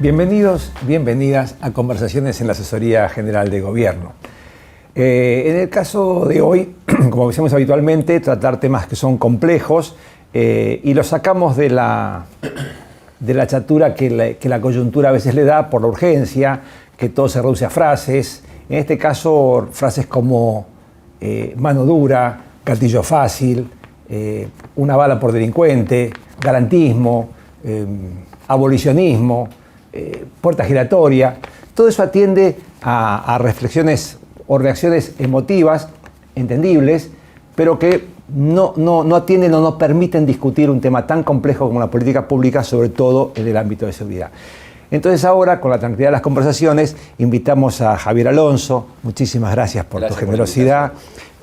Bienvenidos, bienvenidas a Conversaciones en la Asesoría General de Gobierno. En el caso de hoy, como hacemos habitualmente, tratar temas que son complejos y los sacamos de la chatura que la coyuntura a veces le da por la urgencia, que todo se reduce a frases. En este caso, frases como mano dura, gatillo fácil, una bala por delincuente, garantismo, abolicionismo, puerta giratoria. Todo eso atiende a reflexiones o reacciones emotivas, entendibles, pero que no atienden o no permiten discutir un tema tan complejo como la política pública, sobre todo en el ámbito de seguridad. Entonces ahora, con la tranquilidad de las conversaciones, invitamos a Javier Alonso. Muchísimas gracias por tu generosidad,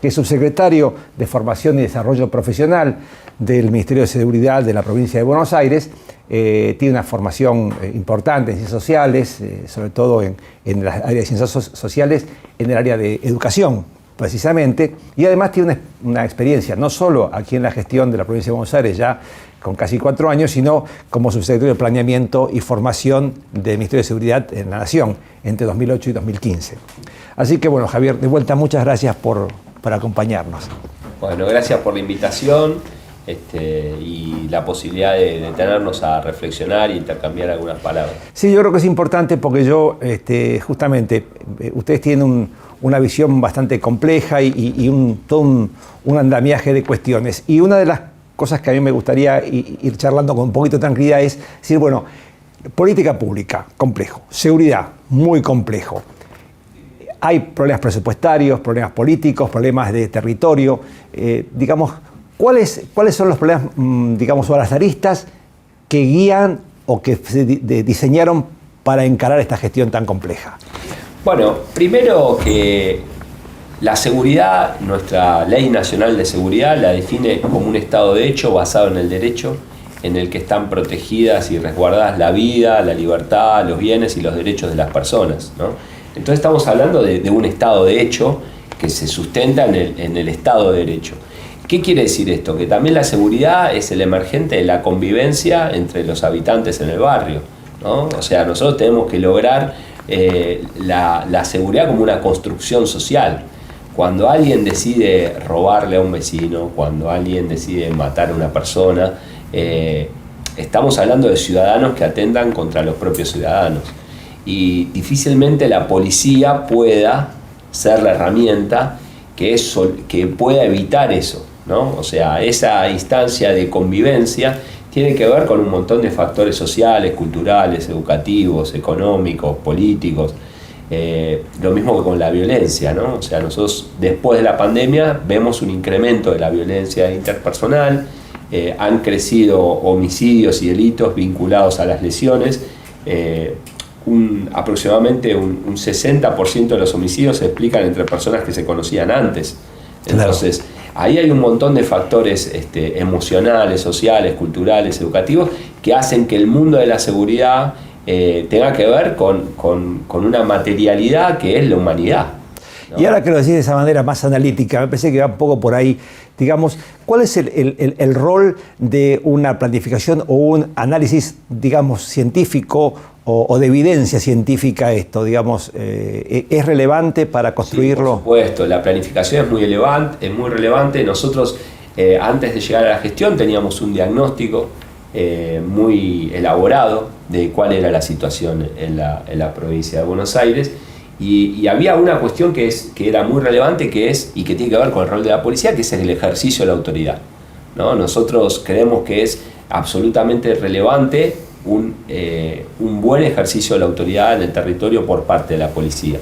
que es subsecretario de Formación y Desarrollo Profesional del Ministerio de Seguridad de la provincia de Buenos Aires. Tiene una formación importante en ciencias sociales, sobre todo en las áreas de ciencias sociales, en el área de educación, precisamente, y además tiene una experiencia no solo aquí en la gestión de la provincia de Buenos Aires, ya con casi 4 años, sino como subsecretario de Planeamiento y Formación del Ministerio de Seguridad en la Nación, entre 2008 y 2015. Así que, bueno, Javier, de vuelta, muchas gracias por acompañarnos. Bueno, gracias por la invitación y la posibilidad de detenernos a reflexionar e intercambiar algunas palabras. Sí, yo creo que es importante porque justamente, ustedes tienen una visión bastante compleja y todo un andamiaje de cuestiones. Y una de las cosas que a mí me gustaría ir charlando con un poquito de tranquilidad es decir, bueno, política pública, complejo. Seguridad, muy complejo. Hay problemas presupuestarios, problemas políticos, problemas de territorio. Digamos, ¿cuáles son los problemas, digamos, o las aristas que guían o que se diseñaron para encarar esta gestión tan compleja? Bueno, primero que la seguridad, nuestra Ley Nacional de Seguridad la define como un Estado de Derecho basado en el derecho, en el que están protegidas y resguardadas la vida, la libertad, los bienes y los derechos de las personas, ¿no? Entonces estamos hablando de un Estado de hecho que se sustenta en el Estado de Derecho. ¿Qué quiere decir esto? Que también la seguridad es el emergente de la convivencia entre los habitantes en el barrio, ¿no? O sea, nosotros tenemos que lograr la seguridad como una construcción social. Cuando alguien decide robarle a un vecino, cuando alguien decide matar a una persona, estamos hablando de ciudadanos que atentan contra los propios ciudadanos. Y difícilmente la policía pueda ser la herramienta que pueda evitar eso, ¿no? O sea, esa instancia de convivencia tiene que ver con un montón de factores sociales, culturales, educativos, económicos, políticos. Lo mismo que con la violencia, ¿no? O sea, nosotros después de la pandemia vemos un incremento de la violencia interpersonal, han crecido homicidios y delitos vinculados a las lesiones. Aproximadamente un 60% de los homicidios se explican entre personas que se conocían antes. Entonces, ahí hay un montón de factores emocionales, sociales, culturales, educativos, que hacen que el mundo de la seguridad tenga que ver con una materialidad que es la humanidad, ¿no? Y ahora que lo decís de esa manera más analítica, me parece que va un poco por ahí. Digamos, ¿cuál es el rol de una planificación o un análisis, digamos, científico o de evidencia científica esto? Digamos, ¿es relevante para construirlo? Sí, por supuesto, la planificación es muy relevante. Nosotros, antes de llegar a la gestión, teníamos un diagnóstico muy elaborado de cuál era la situación en la provincia de Buenos Aires. Y había una cuestión que era muy relevante y que tiene que ver con el rol de la policía, que es el ejercicio de la autoridad, ¿no? Nosotros creemos que es absolutamente relevante un buen ejercicio de la autoridad en el territorio por parte de la policía,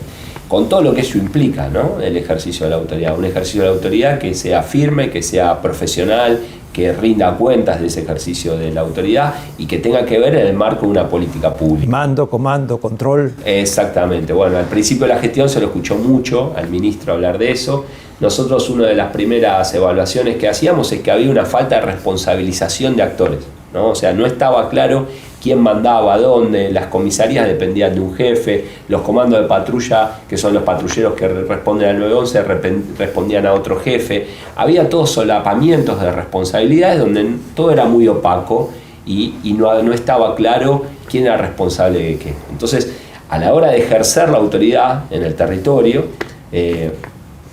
con todo lo que eso implica, ¿no? El ejercicio de la autoridad, un ejercicio de la autoridad que sea firme, que sea profesional, que rinda cuentas de ese ejercicio de la autoridad y que tenga que ver en el marco de una política pública. Mando, comando, control. Exactamente. Bueno, al principio de la gestión se lo escuchó mucho al ministro hablar de eso. Nosotros, una de las primeras evaluaciones que hacíamos es que había una falta de responsabilización de actores, ¿no? O sea, no estaba claro quién mandaba, dónde, las comisarías dependían de un jefe, los comandos de patrulla, que son los patrulleros que responden al 911, respondían a otro jefe. Había todos solapamientos de responsabilidades donde todo era muy opaco y no estaba claro quién era responsable de qué. Entonces, a la hora de ejercer la autoridad en el territorio,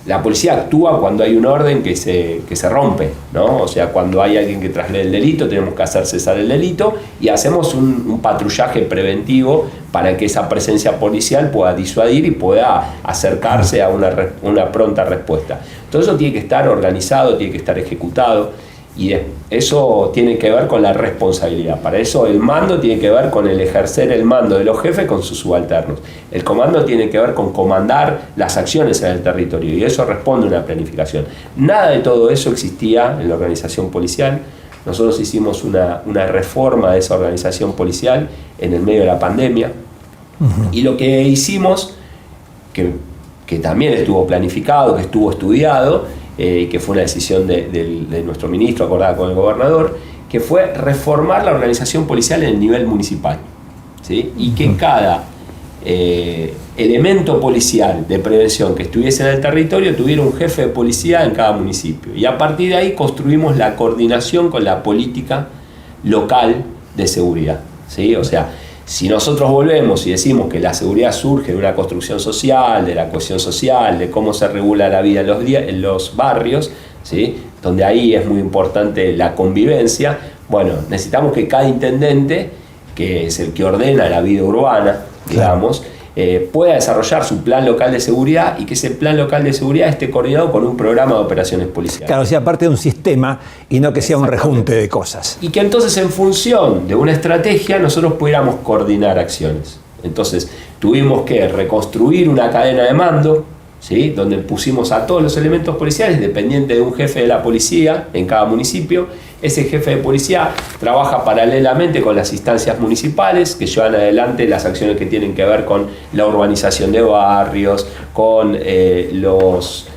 la policía actúa cuando hay un orden que se rompe, ¿no? O sea, cuando hay alguien que traslade el delito, tenemos que hacer cesar el delito y hacemos un patrullaje preventivo para que esa presencia policial pueda disuadir y pueda acercarse a una pronta respuesta. Todo eso tiene que estar organizado, tiene que estar ejecutado. Y eso tiene que ver con la responsabilidad. Para eso el mando tiene que ver con el ejercer el mando de los jefes con sus subalternos. El comando tiene que ver con comandar las acciones en el territorio y eso responde a una planificación. Nada de todo eso existía en la organización policial. Nosotros hicimos una reforma de esa organización policial en el medio de la pandemia. Y lo que hicimos, que también estuvo planificado, que estuvo estudiado, que fue una decisión de nuestro ministro acordada con el gobernador, que fue reformar la organización policial en el nivel municipal, ¿sí? Y que cada elemento policial de prevención que estuviese en el territorio tuviera un jefe de policía en cada municipio. Y a partir de ahí construimos la coordinación con la política local de seguridad, ¿sí? O sea, si nosotros volvemos y decimos que la seguridad surge de una construcción social, de la cohesión social, de cómo se regula la vida en los barrios, ¿sí? Donde ahí es muy importante la convivencia, bueno, necesitamos que cada intendente, que es el que ordena la vida urbana, digamos, pueda desarrollar su plan local de seguridad y que ese plan local de seguridad esté coordinado con un programa de operaciones policiales. Claro, o sea, parte de un sistema y no que sea un rejunte de cosas. Y que entonces en función de una estrategia nosotros pudiéramos coordinar acciones. Entonces tuvimos que reconstruir una cadena de mando, ¿sí? Donde pusimos a todos los elementos policiales dependiente de un jefe de la policía en cada municipio. Ese jefe de policía trabaja paralelamente con las instancias municipales que llevan adelante las acciones que tienen que ver con la urbanización de barrios, con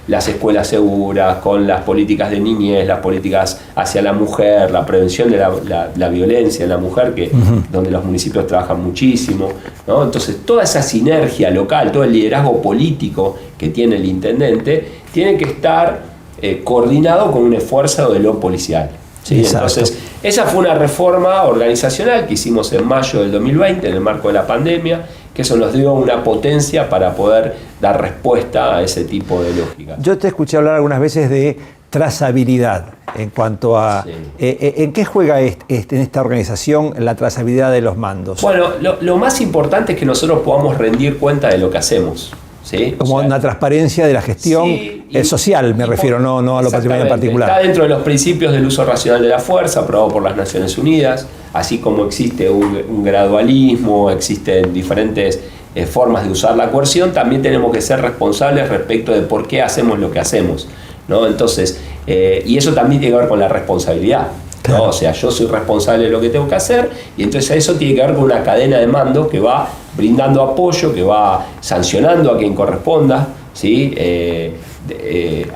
las escuelas seguras, con las políticas de niñez, las políticas hacia la mujer, la prevención de la violencia en la mujer, donde los municipios trabajan muchísimo, ¿no? Entonces, toda esa sinergia local, todo el liderazgo político que tiene el intendente, tiene que estar coordinado con un esfuerzo de lo policial. ¿Sí? Entonces, esa fue una reforma organizacional que hicimos en mayo del 2020, en el marco de la pandemia, que eso nos dio una potencia para poder dar respuesta a ese tipo de lógica. Yo te escuché hablar algunas veces de trazabilidad en cuanto a... Sí. ¿En qué juega en esta organización la trazabilidad de los mandos? Bueno, lo más importante es que nosotros podamos rendir cuenta de lo que hacemos. ¿Sí? Como una transparencia de la gestión social, me refiero, no a lo patrimonial en particular. Está dentro de los principios del uso racional de la fuerza, aprobado por las Naciones Unidas, así como existe un gradualismo, existen diferentes formas de usar la coerción, también tenemos que ser responsables respecto de por qué hacemos lo que hacemos, ¿no? Entonces, y eso también tiene que ver con la responsabilidad. Claro. ¿No? O sea, yo soy responsable de lo que tengo que hacer y entonces eso tiene que ver con una cadena de mando que va brindando apoyo, que va sancionando a quien corresponda, ¿sí?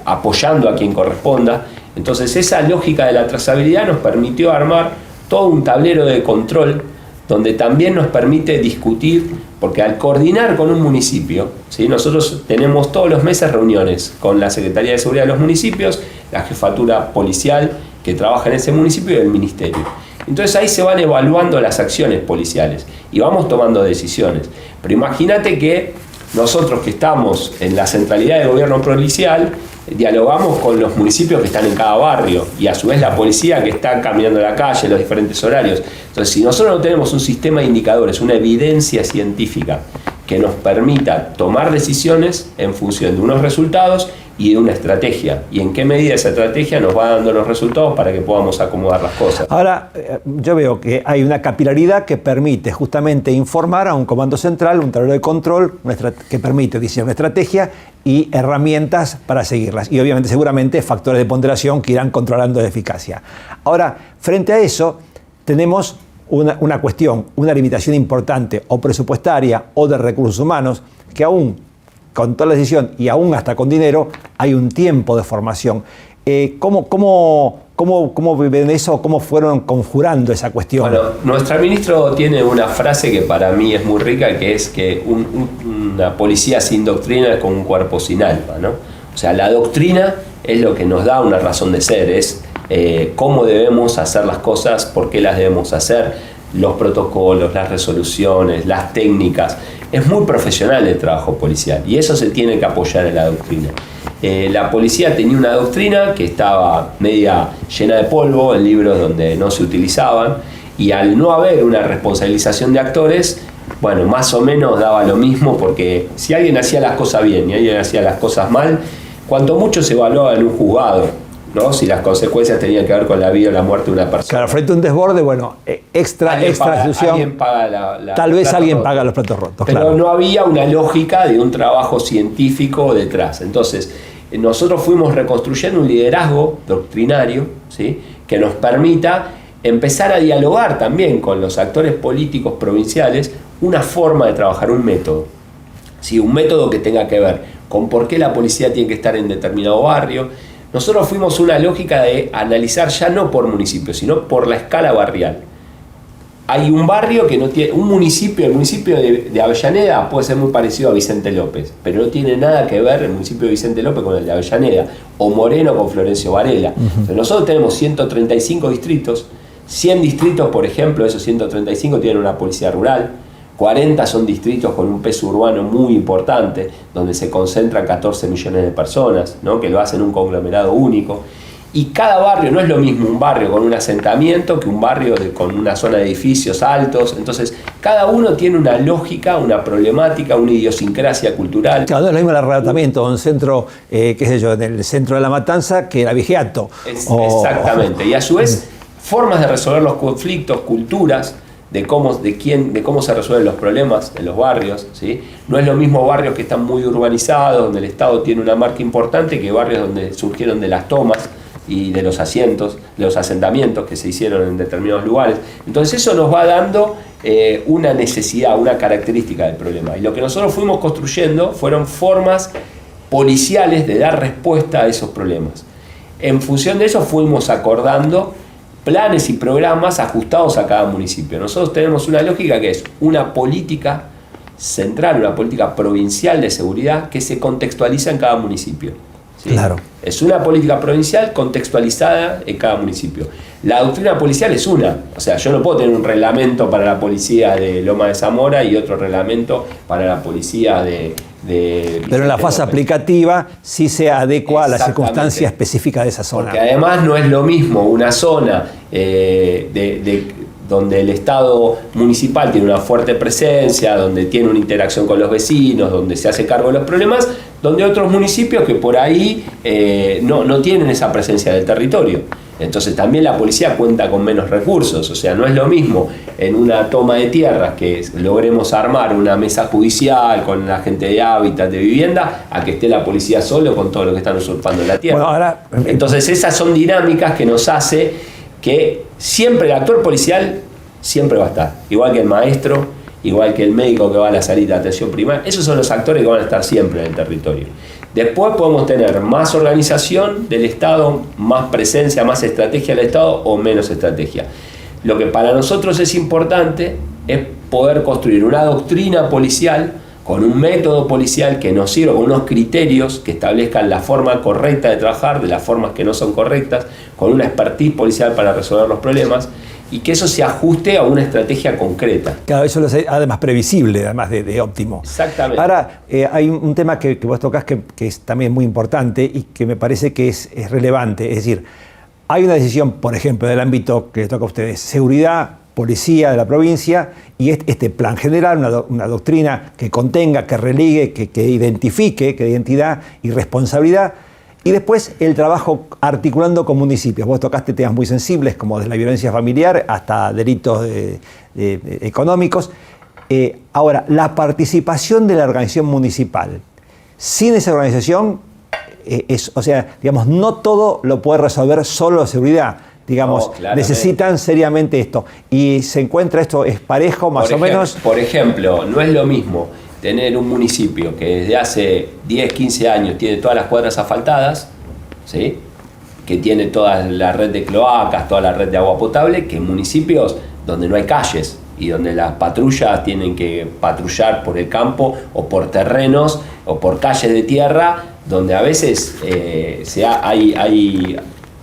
Apoyando a quien corresponda. Entonces esa lógica de la trazabilidad nos permitió armar todo un tablero de control donde también nos permite discutir, porque al coordinar con un municipio, ¿sí? Nosotros tenemos todos los meses reuniones con la Secretaría de Seguridad de los municipios, la jefatura policial que trabaja en ese municipio y el ministerio. Entonces ahí se van evaluando las acciones policiales y vamos tomando decisiones. Pero imagínate que nosotros que estamos en la centralidad del gobierno policial, dialogamos con los municipios que están en cada barrio y a su vez la policía que está caminando en la calle en los diferentes horarios. Entonces, si nosotros no tenemos un sistema de indicadores, una evidencia científica que nos permita tomar decisiones en función de unos resultados y de una estrategia, y en qué medida esa estrategia nos va dando los resultados para que podamos acomodar las cosas. Ahora, yo veo que hay una capilaridad que permite justamente informar a un comando central, un tablero de control que permite diseñar una estrategia y herramientas para seguirlas. Y obviamente, seguramente, factores de ponderación que irán controlando la eficacia. Ahora, frente a eso, tenemos una cuestión, una limitación importante o presupuestaria o de recursos humanos que aún con toda la decisión y aún hasta con dinero hay un tiempo de formación. ¿Cómo viven eso? ¿Cómo fueron conjurando esa cuestión? Bueno, nuestro ministro tiene una frase que para mí es muy rica, que es que una policía sin doctrina es como un cuerpo sin alma, ¿no? O sea, la doctrina es lo que nos da una razón de ser, es cómo debemos hacer las cosas, por qué las debemos hacer, los protocolos, las resoluciones, las técnicas. Es muy profesional el trabajo policial y eso se tiene que apoyar en la doctrina. La policía tenía una doctrina que estaba media llena de polvo en libros donde no se utilizaban, y al no haber una responsabilización de actores, bueno, más o menos daba lo mismo, porque si alguien hacía las cosas bien y alguien hacía las cosas mal, cuanto mucho se evaluaba en un juzgado, ¿no? Si las consecuencias tenían que ver con la vida o la muerte de una persona. Claro, frente a un desborde, bueno, extra exclusión. Alguien paga tal vez alguien paga los platos rotos. Pero claro. no había una lógica de un trabajo científico detrás. Entonces, nosotros fuimos reconstruyendo un liderazgo doctrinario, ¿sí?, que nos permita empezar a dialogar también con los actores políticos provinciales una forma de trabajar, un método. ¿Sí? Un método que tenga que ver con por qué la policía tiene que estar en determinado barrio. Nosotros fuimos una lógica de analizar ya no por municipio, sino por la escala barrial. Hay un barrio que no tiene, el municipio de Avellaneda puede ser muy parecido a Vicente López, pero no tiene nada que ver el municipio de Vicente López con el de Avellaneda, o Moreno con Florencio Varela. Entonces, nosotros tenemos 135 distritos, 100 distritos, por ejemplo, esos 135 tienen una policía rural, 40 son distritos con un peso urbano muy importante, donde se concentran 14 millones de personas, ¿no?, que lo hacen un conglomerado único. Y cada barrio no es lo mismo un barrio con un asentamiento que un barrio con una zona de edificios altos. Entonces, cada uno tiene una lógica, una problemática, una idiosincrasia cultural. Claro, no es lo mismo el arrebatamiento de un centro, qué sé yo, en el centro de La Matanza, que el abigeato. Exactamente. Y a su vez, formas de resolver los conflictos, culturas, de cómo se resuelven los problemas en los barrios, ¿sí? No es lo mismo barrios que están muy urbanizados, donde el Estado tiene una marca importante, que barrios donde surgieron de las tomas y de los asentamientos que se hicieron en determinados lugares. Entonces eso nos va dando una necesidad, una característica del problema. Y lo que nosotros fuimos construyendo fueron formas policiales de dar respuesta a esos problemas. En función de eso fuimos acordando planes y programas ajustados a cada municipio. Nosotros tenemos una lógica que es una política central, una política provincial de seguridad que se contextualiza en cada municipio. ¿Sí? Claro. Es una política provincial contextualizada en cada municipio. La doctrina policial es una. O sea, yo no puedo tener un reglamento para la policía de Loma de Zamora y otro reglamento para la policía de pero en la fase aplicativa sí se adecua a la circunstancia específica de esa zona. Porque además no es lo mismo una zona donde el Estado municipal tiene una fuerte presencia, donde tiene una interacción con los vecinos, donde se hace cargo de los problemas, donde otros municipios que por ahí no tienen esa presencia del territorio. Entonces también la policía cuenta con menos recursos, o sea, no es lo mismo en una toma de tierras que logremos armar una mesa judicial con la gente de hábitat, de vivienda, a que esté la policía solo con todo lo que están usurpando la tierra. Bueno, ahora, entonces esas son dinámicas que nos hace que siempre el actor policial siempre va a estar, igual que el maestro, igual que el médico que va a la salita de atención primaria. Esos son los actores que van a estar siempre en el territorio. Después podemos tener más organización del Estado, más presencia, más estrategia del Estado o menos estrategia. Lo que para nosotros es importante es poder construir una doctrina policial con un método policial que nos sirva, con unos criterios que establezcan la forma correcta de trabajar, de las formas que no son correctas, con una expertise policial para resolver los problemas, y que eso se ajuste a una estrategia concreta. Claro, eso lo hace además previsible, además de óptimo. Exactamente. Ahora, hay un tema que vos tocás que es también muy importante y que me parece que es relevante. Es decir, hay una decisión, por ejemplo, del ámbito que les toca a ustedes, seguridad, policía de la provincia, y este plan general, una doctrina que contenga, que religue, que identifique, que de identidad y responsabilidad. Y después el trabajo articulando con municipios. Vos tocaste temas muy sensibles, como desde la violencia familiar hasta delitos económicos. Ahora, la participación de la organización municipal. Sin esa organización, o sea, digamos, no todo lo puede resolver solo la seguridad. Digamos, no, necesitan seriamente esto. Y se encuentra esto, es parejo, más o menos. Por ejemplo, no es lo mismo tener un municipio que desde hace 10, 15 años tiene todas las cuadras asfaltadas, ¿sí?, que tiene toda la red de cloacas, toda la red de agua potable, que municipios donde no hay calles y donde las patrullas tienen que patrullar por el campo o por terrenos o por calles de tierra, donde a veces hay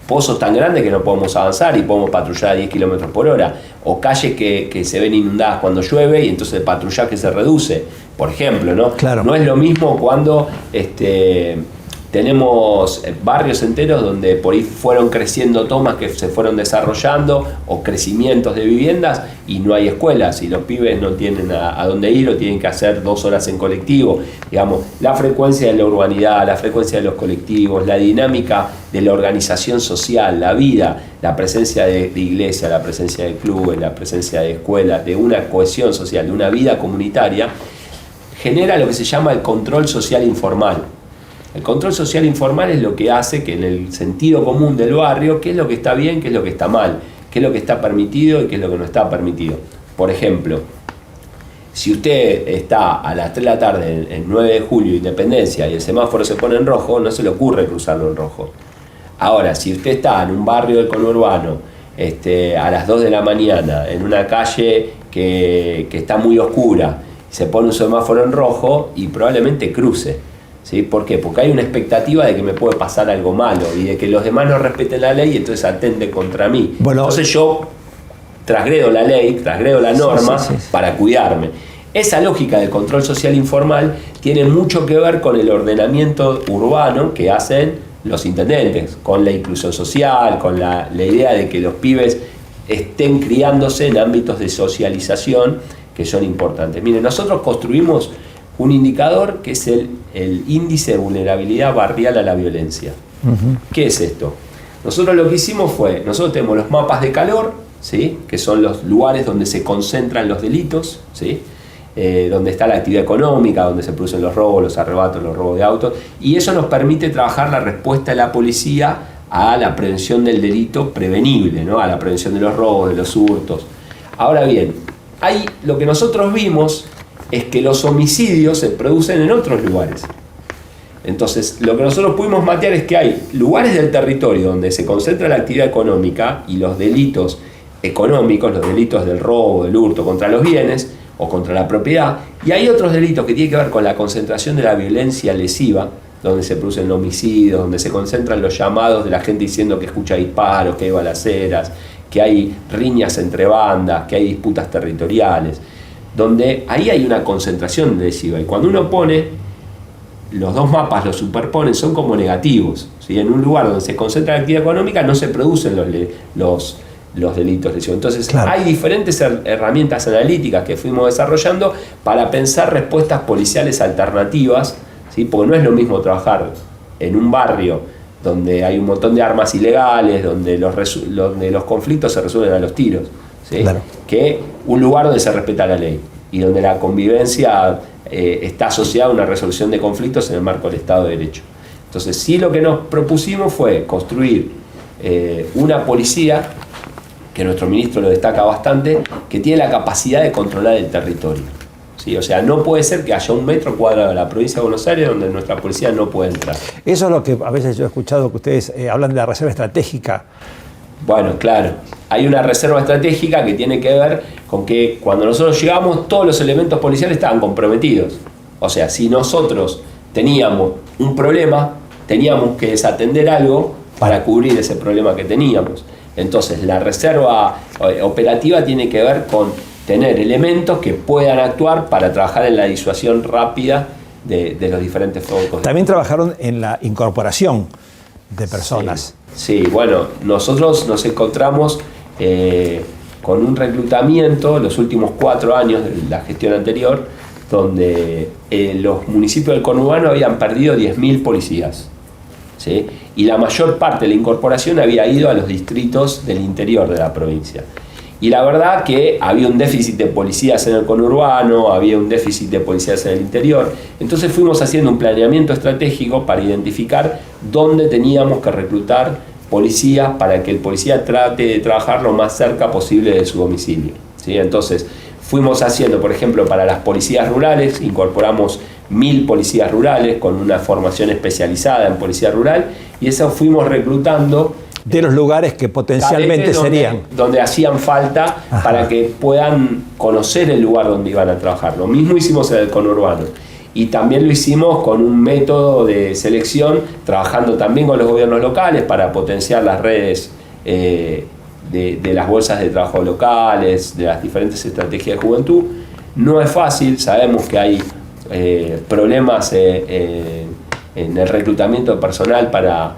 pozos tan grandes que no podemos avanzar y podemos patrullar a 10 km/h, o calles que se ven inundadas cuando llueve y entonces el patrullaje se reduce, por ejemplo, ¿no? Claro. No es lo mismo cuando tenemos barrios enteros donde por ahí fueron creciendo tomas que se fueron desarrollando o crecimientos de viviendas y no hay escuelas y los pibes no tienen a dónde ir o tienen que hacer 2 horas en colectivo. Digamos, la frecuencia de la urbanidad, la frecuencia de los colectivos, la dinámica de la organización social, la vida, la presencia de iglesia, la presencia de clubes, la presencia de escuelas, de una cohesión social, de una vida comunitaria, genera lo que se llama el control social informal. El control social informal es lo que hace que en el sentido común del barrio, qué es lo que está bien, qué es lo que está mal, qué es lo que está permitido y qué es lo que no está permitido. Por ejemplo, si usted está a las 3 de la tarde en 9 de julio, Independencia, y el semáforo se pone en rojo, no se le ocurre cruzarlo en rojo. Ahora, si usted está en un barrio del conurbano a las 2 de la mañana, en una calle que está muy oscura, se pone un semáforo en rojo y probablemente cruce. ¿Sí? ¿Por qué? Porque hay una expectativa de que me puede pasar algo malo y de que los demás no respeten la ley y entonces atenten contra mí. Bueno, entonces yo transgredo la ley, transgredo la norma para cuidarme. Esa lógica del control social informal tiene mucho que ver con el ordenamiento urbano que hacen los intendentes, con la inclusión social, con la idea de que los pibes estén criándose en ámbitos de socialización que son importantes. Miren, nosotros construimos un indicador que es el índice de vulnerabilidad barrial a la violencia. ¿Qué es esto? Nosotros lo que hicimos fue, nosotros tenemos los mapas de calor, ¿sí? Que son los lugares donde se concentran los delitos, ¿sí? Donde está la actividad económica, donde se producen los robos, los arrebatos, los robos de autos, y eso nos permite trabajar la respuesta de la policía a la prevención del delito prevenible, ¿no? A la prevención de los robos, de los hurtos. Ahora bien, lo que nosotros vimos es que los homicidios se producen en otros lugares. Entonces, lo que nosotros pudimos mapear es que hay lugares del territorio donde se concentra la actividad económica y los delitos económicos, los delitos del robo, del hurto contra los bienes o contra la propiedad, y hay otros delitos que tienen que ver con la concentración de la violencia lesiva, donde se producen homicidios, donde se concentran los llamados de la gente diciendo que escucha disparos, que hay balaceras, que hay riñas entre bandas, que hay disputas territoriales, donde ahí hay una concentración lesiva. Y cuando uno pone los dos mapas, los superponen, son como negativos, ¿sí? En un lugar donde se concentra la actividad económica no se producen los delitos lesivos. Entonces, claro, hay diferentes herramientas analíticas que fuimos desarrollando para pensar respuestas policiales alternativas, ¿sí? Porque no es lo mismo trabajar en un barrio donde hay un montón de armas ilegales, donde los conflictos se resuelven a los tiros, ¿sí? Claro, que un lugar donde se respeta la ley y donde la convivencia está asociada a una resolución de conflictos en el marco del Estado de Derecho. Entonces, sí, lo que nos propusimos fue construir una policía, que nuestro ministro lo destaca bastante, que tiene la capacidad de controlar el territorio, ¿sí? O sea, no puede ser que haya un metro cuadrado de la provincia de Buenos Aires donde nuestra policía no puede entrar. Eso es lo que a veces yo he escuchado que ustedes hablan de la reserva estratégica. Bueno, claro, hay una reserva estratégica que tiene que ver con que cuando nosotros llegamos todos los elementos policiales estaban comprometidos. O sea, si nosotros teníamos un problema, teníamos que desatender algo para cubrir ese problema que teníamos. Entonces, la reserva operativa tiene que ver con tener elementos que puedan actuar para trabajar en la disuasión rápida de los diferentes focos. También trabajaron en la incorporación de personas. Sí, bueno, nosotros nos encontramos con un reclutamiento los últimos 4 años de la gestión anterior, donde los municipios del conurbano habían perdido 10.000 policías, ¿sí? Y la mayor parte de la incorporación había ido a los distritos del interior de la provincia. Y la verdad que había un déficit de policías en el conurbano, había un déficit de policías en el interior. Entonces fuimos haciendo un planeamiento estratégico para identificar dónde teníamos que reclutar policías para que el policía trate de trabajar lo más cerca posible de su domicilio, ¿sí? Entonces fuimos haciendo, por ejemplo, para las policías rurales, incorporamos 1.000 policías rurales con una formación especializada en policía rural, y eso fuimos reclutando de los lugares que potencialmente serían. Donde hacían falta. Ajá. Para que puedan conocer el lugar donde iban a trabajar. Lo mismo hicimos en el conurbano. Y también lo hicimos con un método de selección, trabajando también con los gobiernos locales para potenciar las redes de las bolsas de trabajo locales, de las diferentes estrategias de juventud. No es fácil, sabemos que hay problemas en el reclutamiento de personal para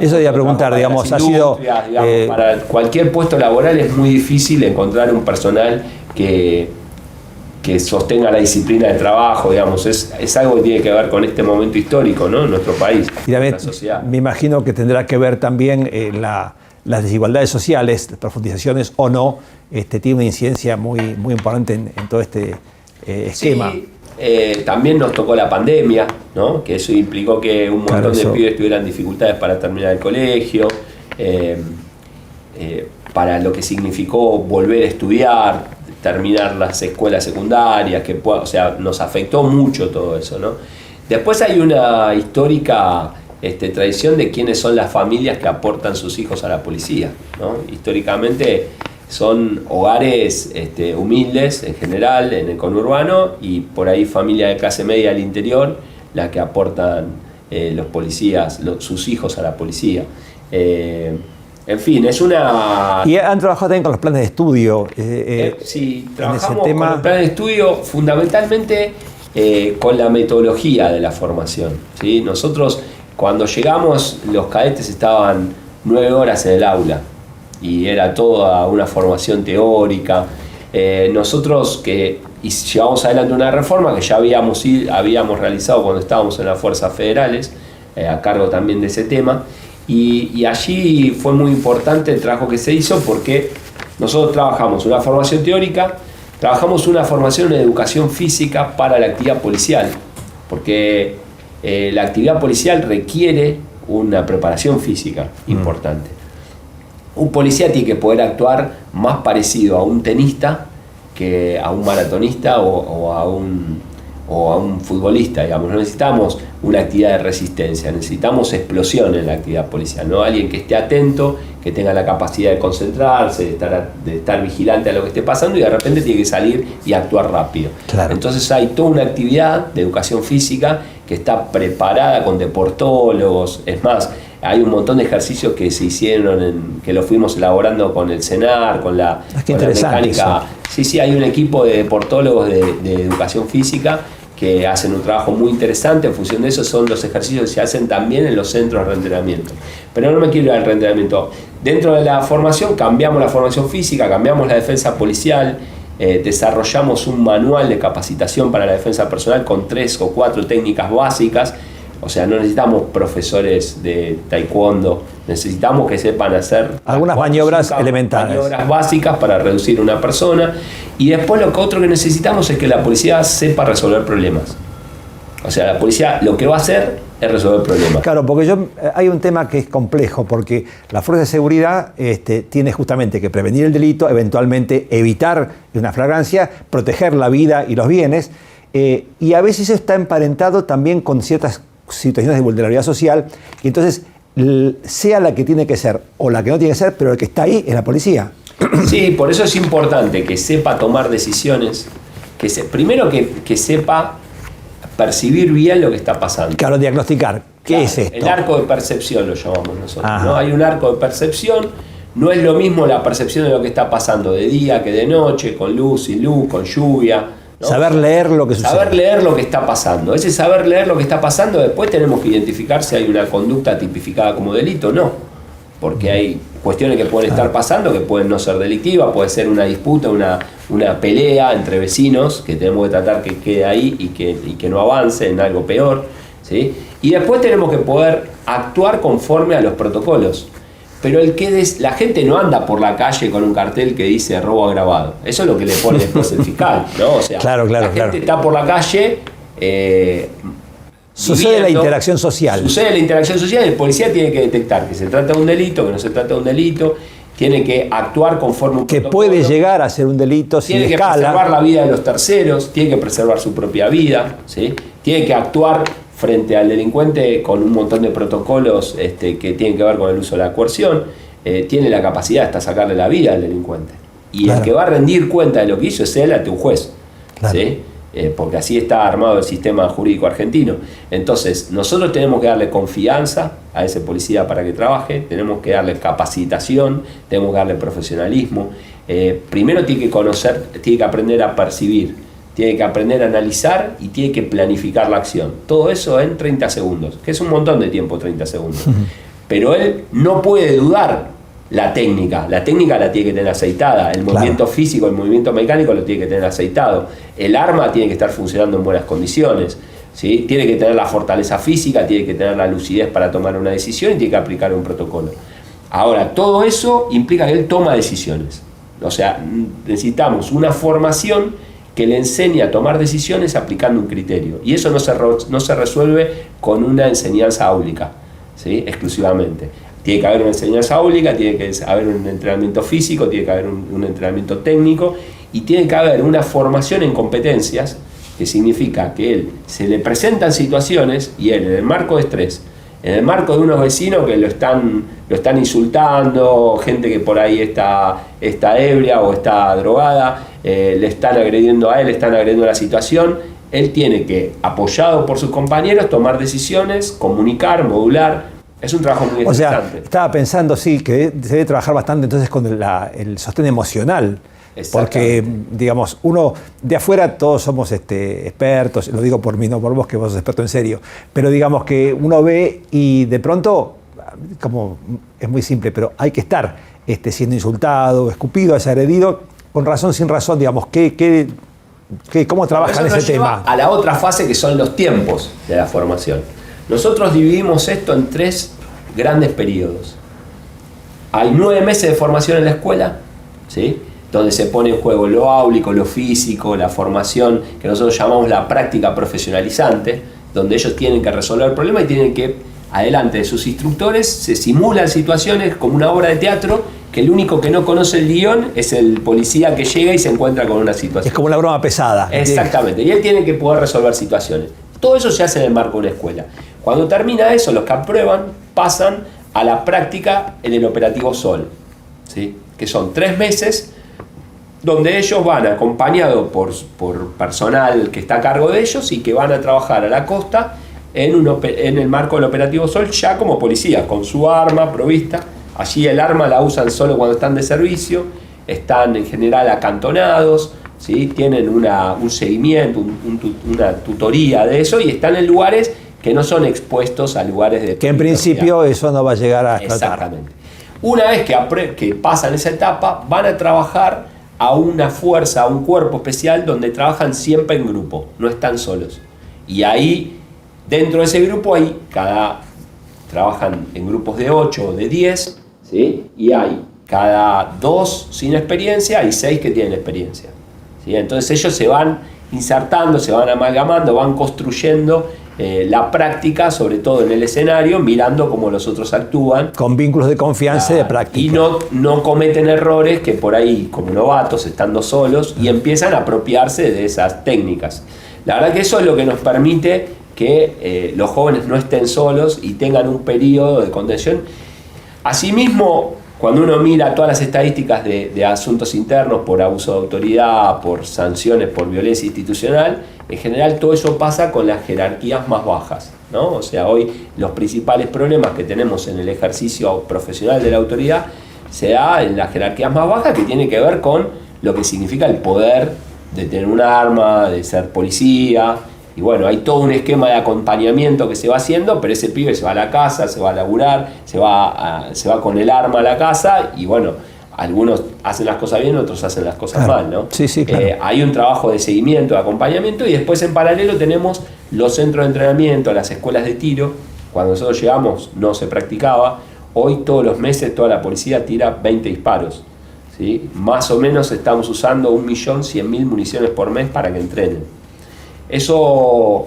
eso iba a preguntar, digamos, ha sido... Digamos, para cualquier puesto laboral es muy difícil encontrar un personal que sostenga la disciplina de trabajo, digamos, es algo que tiene que ver con este momento histórico, ¿no? En nuestro país, y también, en la sociedad. Me imagino que tendrá que ver también las desigualdades sociales, las profundizaciones o no, tiene una incidencia muy importante en todo este esquema. Sí, también nos tocó la pandemia, ¿no? Que eso implicó que un montón de pibes tuvieran dificultades para terminar el colegio, para lo que significó volver a estudiar, terminar las escuelas secundarias, o sea, nos afectó mucho todo eso, ¿no? Después hay una histórica tradición de quiénes son las familias que aportan sus hijos a la policía, ¿no? Históricamente son hogares humildes en general, en el conurbano, y por ahí familias de clase media al interior, las que aportan los policías, sus hijos a la policía. En fin, es una... Y han trabajado también con los planes de estudio. Sí, trabajamos con los planes de estudio fundamentalmente con la metodología de la formación, ¿sí? Nosotros, cuando llegamos, los cadetes estaban 9 horas en el aula y era toda una formación teórica. Nosotros que llevamos adelante una reforma que ya habíamos realizado cuando estábamos en las fuerzas federales, a cargo también de ese tema, y allí fue muy importante el trabajo que se hizo, porque nosotros trabajamos una formación teórica, trabajamos una formación en educación física para la actividad policial, porque la actividad policial requiere una preparación física importante. Un policía tiene que poder actuar más parecido a un tenista que a un maratonista o a un futbolista, digamos. No necesitamos una actividad de resistencia, necesitamos explosión en la actividad policial, ¿no? Alguien que esté atento, que tenga la capacidad de concentrarse, de estar vigilante a lo que esté pasando, y de repente tiene que salir y actuar rápido. Claro. Entonces hay toda una actividad de educación física que está preparada con deportólogos. Es más, hay un montón de ejercicios que se hicieron, que lo fuimos elaborando con el CENAR, con la mecánica. Eso. Sí, hay un equipo de deportólogos de educación física que hacen un trabajo muy interesante. En función de eso son los ejercicios que se hacen también en los centros de reentrenamiento. Pero no me quiero ir al reentrenamiento. Dentro de la formación cambiamos la formación física, cambiamos la defensa policial, desarrollamos un manual de capacitación para la defensa personal con 3 o 4 técnicas básicas. O sea, no necesitamos profesores de taekwondo, necesitamos que sepan hacer algunas maniobras elementales, maniobras básicas para reducir una persona. Y después otro que necesitamos es que la policía sepa resolver problemas. O sea, la policía lo que va a hacer es resolver problemas. Claro, porque hay un tema que es complejo, porque la fuerza de seguridad tiene justamente que prevenir el delito, eventualmente evitar una flagrancia, proteger la vida y los bienes, y a veces eso está emparentado también con ciertas situaciones de vulnerabilidad social, y entonces sea la que tiene que ser o la que no tiene que ser, pero el que está ahí es la policía. Sí, por eso es importante que sepa tomar decisiones, primero que sepa percibir bien lo que está pasando. Claro, diagnosticar. ¿Qué es esto? El arco de percepción lo llamamos nosotros, ¿no? Hay un arco de percepción, no es lo mismo la percepción de lo que está pasando de día que de noche, con luz, sin luz, con lluvia, ¿no? Saber leer lo que sucede. Saber leer lo que está pasando. Ese saber leer lo que está pasando, después tenemos que identificar si hay una conducta tipificada como delito o no. Porque hay cuestiones que pueden estar pasando, que pueden no ser delictivas, puede ser una disputa, una pelea entre vecinos, que tenemos que tratar que quede ahí y que no avance en algo peor, ¿sí? Y después tenemos que poder actuar conforme a los protocolos. Pero la gente no anda por la calle con un cartel que dice robo agravado. Eso es lo que le pone después el fiscal, ¿no? O sea, la gente está por la calle. Sucede la interacción social. Sucede la interacción social, el policía tiene que detectar que se trata de un delito, que no se trata de un delito, tiene que actuar conforme un protocolo. Que puede llegar a ser un delito sin escala. Tiene que preservar la vida de los terceros, tiene que preservar su propia vida, ¿sí? Tiene que actuar frente al delincuente con un montón de protocolos que tienen que ver con el uso de la coerción, tiene la capacidad hasta sacarle la vida al delincuente. Y el que va a rendir cuenta de lo que hizo es él ante un juez. Claro. ¿Sí? porque así está armado el sistema jurídico argentino. Entonces, nosotros tenemos que darle confianza a ese policía para que trabaje, tenemos que darle capacitación, tenemos que darle profesionalismo. Primero tiene que conocer, tiene que aprender a percibir, tiene que aprender a analizar y tiene que planificar la acción. Todo eso en 30 segundos, que es un montón de tiempo, 30 segundos. Pero él no puede dudar la técnica la tiene que tener aceitada, el movimiento físico, el movimiento mecánico lo tiene que tener aceitado, el arma tiene que estar funcionando en buenas condiciones, ¿sí? Tiene que tener la fortaleza física, tiene que tener la lucidez para tomar una decisión y tiene que aplicar un protocolo. Ahora, todo eso implica que él toma decisiones, o sea, necesitamos una formación que le enseñe a tomar decisiones aplicando un criterio, y eso no se resuelve con una enseñanza áulica, ¿sí? Exclusivamente. Tiene que haber una enseñanza áulica, tiene que haber un entrenamiento físico, tiene que haber un entrenamiento técnico y tiene que haber una formación en competencias, que significa que él se le presentan situaciones y él, en el marco de estrés, en el marco de unos vecinos que lo están insultando, gente que por ahí está ebria o está drogada, le están agrediendo a él, le están agrediendo a la situación, él tiene que, apoyado por sus compañeros, tomar decisiones, comunicar, modular. Es un trabajo muy interesante. O sea, estaba pensando, sí, que se debe trabajar bastante entonces con el sostén emocional. Porque, digamos, uno de afuera todos somos expertos, lo digo por mí, no por vos, que vos sos experto en serio, pero digamos que uno ve y de pronto, como es muy simple, pero hay que estar siendo insultado, escupido, agredido, con razón, sin razón, digamos, ¿cómo trabajan ese tema? A la otra fase que son los tiempos de la formación. Nosotros dividimos esto en 3 grandes periodos. Hay 9 meses de formación en la escuela, ¿sí? Donde se pone en juego lo áulico, lo físico, la formación que nosotros llamamos la práctica profesionalizante, donde ellos tienen que resolver el problema y tienen que, adelante de sus instructores, se simulan situaciones como una obra de teatro, que el único que no conoce el guión es el policía que llega y se encuentra con una situación. Es como una broma pesada. Exactamente, y él tiene que poder resolver situaciones. Todo eso se hace en el marco de una escuela. Cuando termina eso, los que aprueban pasan a la práctica en el operativo Sol, ¿sí? Que son 3 meses donde ellos van acompañados por personal que está a cargo de ellos y que van a trabajar a la costa en el marco del operativo Sol ya como policías, con su arma provista. Allí el arma la usan solo cuando están de servicio, están en general acantonados, ¿sí? Tienen un seguimiento, una tutoría de eso y están en lugares que no son expuestos a lugares de... Que en principio eso no va a llegar a explotar. Exactamente. Una vez que pasan esa etapa, van a trabajar a una fuerza, a un cuerpo especial donde trabajan siempre en grupo, no están solos. Y ahí, dentro de ese grupo, trabajan en grupos de 8 o de 10, ¿sí? Y hay cada 2 sin experiencia y 6 que tienen experiencia, ¿sí? Entonces ellos se van insertando, se van amalgamando, van construyendo la práctica, sobre todo en el escenario, mirando cómo los otros actúan. Con vínculos de confianza y de práctica. Y no cometen errores que por ahí, como novatos, estando solos, y empiezan a apropiarse de esas técnicas. La verdad que eso es lo que nos permite que los jóvenes no estén solos y tengan un periodo de contención. Asimismo, cuando uno mira todas las estadísticas de asuntos internos por abuso de autoridad, por sanciones, por violencia institucional, en general todo eso pasa con las jerarquías más bajas, ¿no? O sea, hoy los principales problemas que tenemos en el ejercicio profesional de la autoridad se da en las jerarquías más bajas, que tiene que ver con lo que significa el poder de tener un arma, de ser policía. Y bueno, hay todo un esquema de acompañamiento que se va haciendo, pero ese pibe se va a la casa, se va a laburar, se va con el arma a la casa y bueno, algunos hacen las cosas bien, otros hacen las cosas mal, ¿no? Sí, sí, claro. Hay un trabajo de seguimiento, de acompañamiento y después en paralelo tenemos los centros de entrenamiento, las escuelas de tiro. Cuando nosotros llegamos no se practicaba, hoy todos los meses toda la policía tira 20 disparos, ¿sí? Más o menos estamos usando 1.100.000 municiones por mes para que entrenen. Eso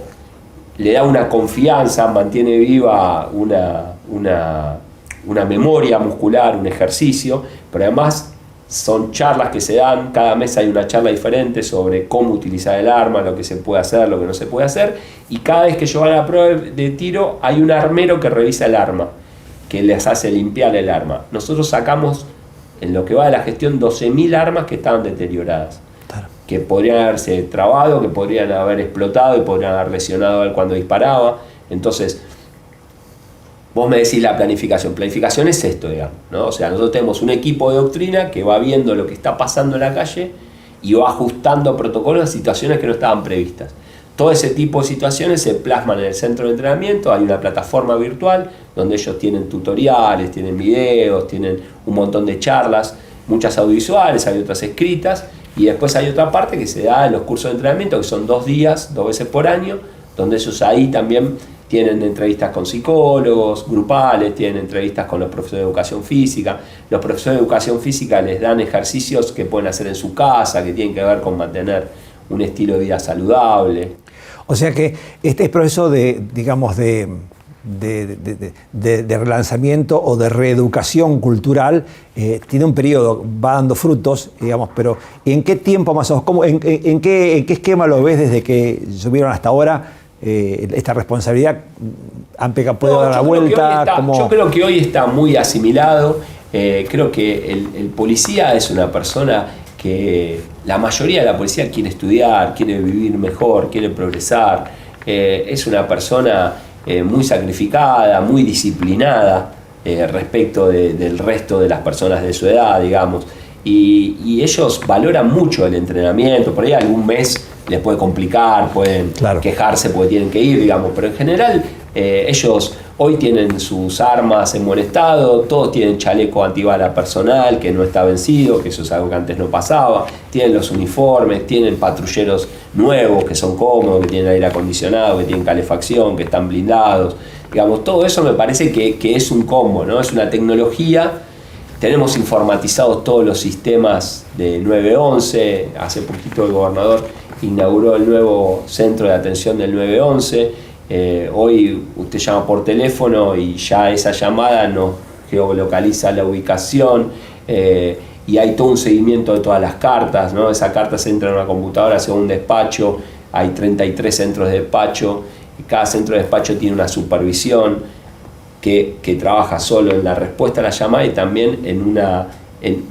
le da una confianza, mantiene viva una memoria muscular, un ejercicio, pero además son charlas que se dan, cada mes hay una charla diferente sobre cómo utilizar el arma, lo que se puede hacer, lo que no se puede hacer, y cada vez que yo voy a la prueba de tiro hay un armero que revisa el arma, que les hace limpiar el arma. Nosotros sacamos, en lo que va de la gestión, 12.000 armas que estaban deterioradas. Claro. que podrían haberse trabado, que podrían haber explotado y podrían haber lesionado a él cuando disparaba. Entonces, vos me decís la planificación. Planificación es esto, digamos, ¿no? O sea, nosotros tenemos un equipo de doctrina que va viendo lo que está pasando en la calle y va ajustando protocolos a situaciones que no estaban previstas. Todo ese tipo de situaciones se plasman en el centro de entrenamiento. Hay una plataforma virtual donde ellos tienen tutoriales, tienen videos, tienen un montón de charlas, muchas audiovisuales, hay otras escritas, y después hay otra parte que se da en los cursos de entrenamiento, que son 2 días, 2 veces por año, donde ellos ahí también tienen entrevistas con psicólogos grupales, tienen entrevistas con los profesores de educación física. Los profesores de educación física les dan ejercicios que pueden hacer en su casa, que tienen que ver con mantener un estilo de vida saludable. O sea que este proceso de, digamos, de relanzamiento o de reeducación cultural tiene un periodo, va dando frutos, digamos, pero ¿en qué tiempo más o menos? ¿En qué esquema lo ves desde que subieron hasta ahora esta responsabilidad? ¿Puede dar la vuelta? Yo creo que hoy está muy asimilado. Creo que el policía es una persona que la mayoría de la policía quiere estudiar, quiere vivir mejor, quiere progresar. Es una persona muy sacrificada, muy disciplinada respecto del resto de las personas de su edad, digamos. Y ellos valoran mucho el entrenamiento. Por ahí algún mes les puede complicar, pueden quejarse porque tienen que ir, digamos. Pero en general ellos hoy tienen sus armas en buen estado, todos tienen chaleco antibala personal que no está vencido, que eso es algo que antes no pasaba, tienen los uniformes, tienen patrulleros nuevos que son cómodos, que tienen aire acondicionado, que tienen calefacción, que están blindados. Digamos, todo eso me parece que es un combo, ¿no? Es una tecnología. Tenemos informatizados todos los sistemas de 911. Hace poquito el gobernador inauguró el nuevo centro de atención del 911. Hoy usted llama por teléfono y ya esa llamada nos geolocaliza la ubicación, y hay todo un seguimiento de todas las cartas, ¿no? Esa carta se entra en una computadora, se va a un despacho, hay 33 centros de despacho, y cada centro de despacho tiene una supervisión que trabaja solo en la respuesta a la llamada y también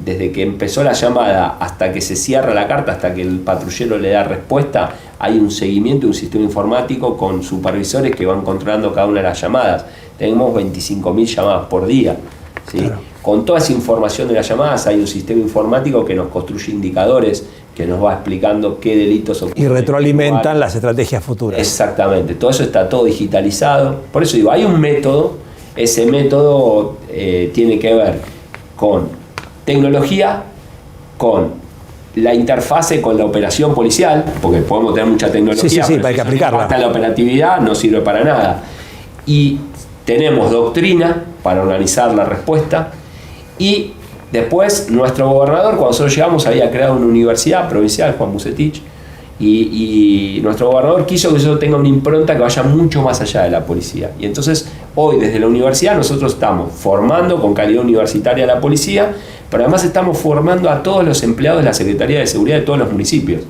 desde que empezó la llamada hasta que se cierra la carta, hasta que el patrullero le da respuesta, hay un seguimiento, un sistema informático con supervisores que van controlando cada una de las llamadas. Tenemos 25.000 llamadas por día, ¿sí? Claro. Con toda esa información de las llamadas hay un sistema informático que nos construye indicadores, que nos va explicando qué delitos ocurren. Y retroalimentan las estrategias futuras. Exactamente, todo eso está todo digitalizado. Por eso digo, hay un método, ese método tiene que ver con tecnología, con la interfase con la operación policial, porque podemos tener mucha tecnología, pero hay que aplicarla. Hasta la operatividad no sirve para nada. Y tenemos doctrina para organizar la respuesta, y después nuestro gobernador, cuando nosotros llegamos, había creado una universidad provincial, Juan Bucetich, y nuestro gobernador quiso que eso tenga una impronta que vaya mucho más allá de la policía. Y entonces hoy desde la universidad nosotros estamos formando con calidad universitaria a la policía, pero además estamos formando a todos los empleados de la Secretaría de Seguridad de todos los municipios.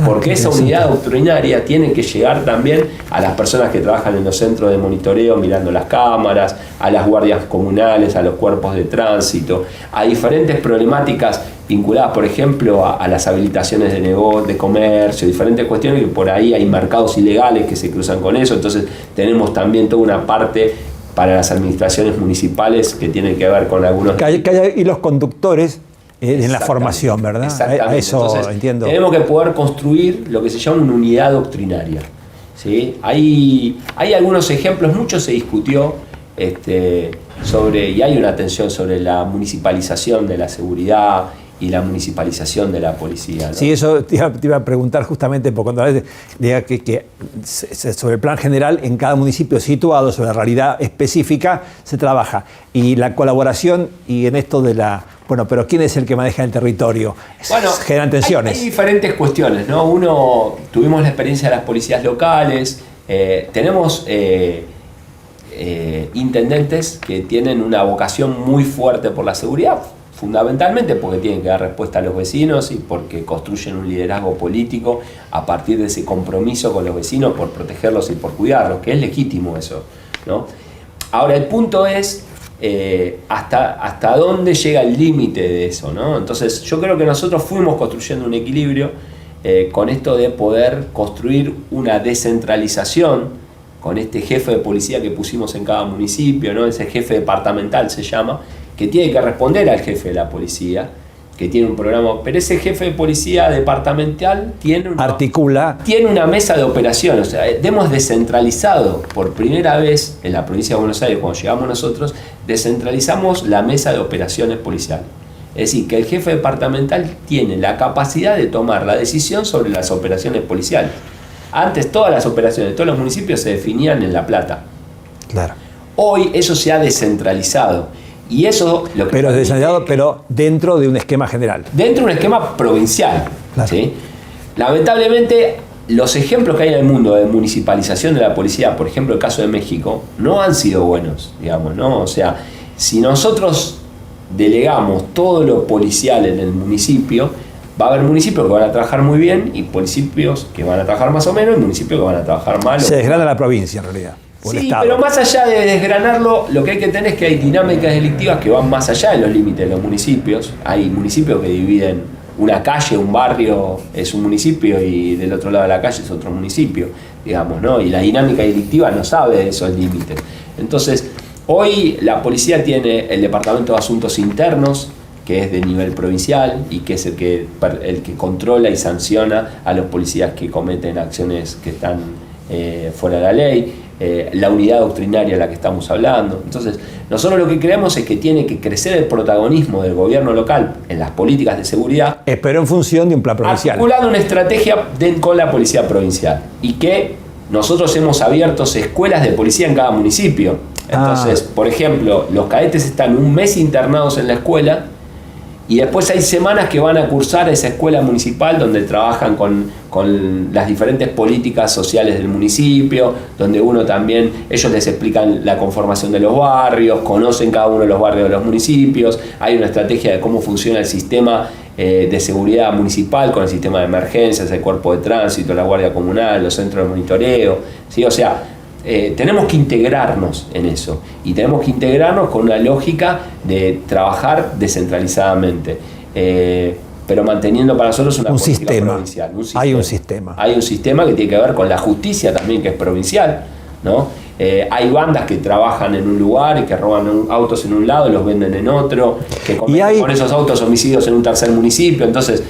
Porque esa unidad doctrinaria tiene que llegar también a las personas que trabajan en los centros de monitoreo mirando las cámaras, a las guardias comunales, a los cuerpos de tránsito, a diferentes problemáticas vinculadas, por ejemplo, a las habilitaciones de negocio, de comercio, diferentes cuestiones que por ahí hay mercados ilegales que se cruzan con eso. Entonces tenemos también toda una parte para las administraciones municipales que tiene que ver con algunos... Y los conductores en la formación, ¿verdad? Exactamente. Eso entonces, entiendo. Tenemos que poder construir lo que se llama una unidad doctrinaria, ¿sí? Hay algunos ejemplos, mucho se discutió sobre, y hay una atención sobre la municipalización de la seguridad y la municipalización de la policía, ¿no? Sí, eso te iba a preguntar justamente, porque cuando hablas que sobre el plan general en cada municipio situado, sobre la realidad específica, se trabaja. Y la colaboración y en esto de la... Bueno, pero ¿quién es el que maneja el territorio? Bueno, generan tensiones. Hay diferentes cuestiones, ¿no? Tuvimos la experiencia de las policías locales, tenemos intendentes que tienen una vocación muy fuerte por la seguridad, fundamentalmente porque tienen que dar respuesta a los vecinos y porque construyen un liderazgo político a partir de ese compromiso con los vecinos por protegerlos y por cuidarlos, que es legítimo eso, ¿no? Ahora, el punto es hasta dónde llega el límite de eso, ¿no? Entonces yo creo que nosotros fuimos construyendo un equilibrio con esto de poder construir una descentralización, con este jefe de policía que pusimos en cada municipio, ¿no? Ese jefe departamental se llama, que tiene que responder al jefe de la policía, que tiene un programa, pero ese jefe de policía departamental tiene una mesa de operaciones. O sea, hemos descentralizado por primera vez en la provincia de Buenos Aires, cuando llegamos nosotros, descentralizamos la mesa de operaciones policiales. Es decir, que el jefe departamental tiene la capacidad de tomar la decisión sobre las operaciones policiales. Antes todas las operaciones de todos los municipios se definían en La Plata. Claro. Hoy eso se ha descentralizado. Y eso lo que pero descentralizado, pero dentro de un esquema general. Dentro de un esquema provincial. Claro. ¿Sí? Lamentablemente, los ejemplos que hay en el mundo de municipalización de la policía, por ejemplo el caso de México, no han sido buenos, digamos, ¿no? O sea, si nosotros delegamos todo lo policial en el municipio, va a haber municipios que van a trabajar muy bien y municipios que van a trabajar más o menos y municipios que van a trabajar mal. Se desgrana la provincia en realidad. Sí, pero más allá de desgranarlo, lo que hay que tener es que hay dinámicas delictivas que van más allá de los límites de los municipios. Hay municipios que dividen una calle, un barrio es un municipio y del otro lado de la calle es otro municipio, digamos, ¿no? Y la dinámica delictiva no sabe de esos límites. Entonces, hoy la policía tiene el Departamento de Asuntos Internos, que es de nivel provincial y que es el que controla y sanciona a los policías que cometen acciones que están fuera de la ley. La unidad doctrinaria de la que estamos hablando. Entonces, nosotros lo que creemos es que tiene que crecer el protagonismo del gobierno local en las políticas de seguridad. Pero en función de un plan provincial. Articulando una estrategia con la policía provincial. Y que nosotros hemos abierto escuelas de policía en cada municipio. Entonces, por ejemplo, los cadetes están un mes internados en la escuela y después hay semanas que van a cursar esa escuela municipal donde trabajan con las diferentes políticas sociales del municipio, donde ellos les explican la conformación de los barrios, conocen cada uno de los barrios de los municipios, hay una estrategia de cómo funciona el sistema de seguridad municipal con el sistema de emergencias, el cuerpo de tránsito, la guardia comunal, los centros de monitoreo, ¿sí? O sea, tenemos que integrarnos en eso y tenemos que integrarnos con una lógica de trabajar descentralizadamente, pero manteniendo para nosotros una política provincial. Hay un sistema. Hay un sistema que tiene que ver con la justicia también, que es provincial, ¿no? Hay bandas que trabajan en un lugar y que roban autos en un lado y los venden en otro, que cometen con esos autos homicidios en un tercer municipio. Entonces,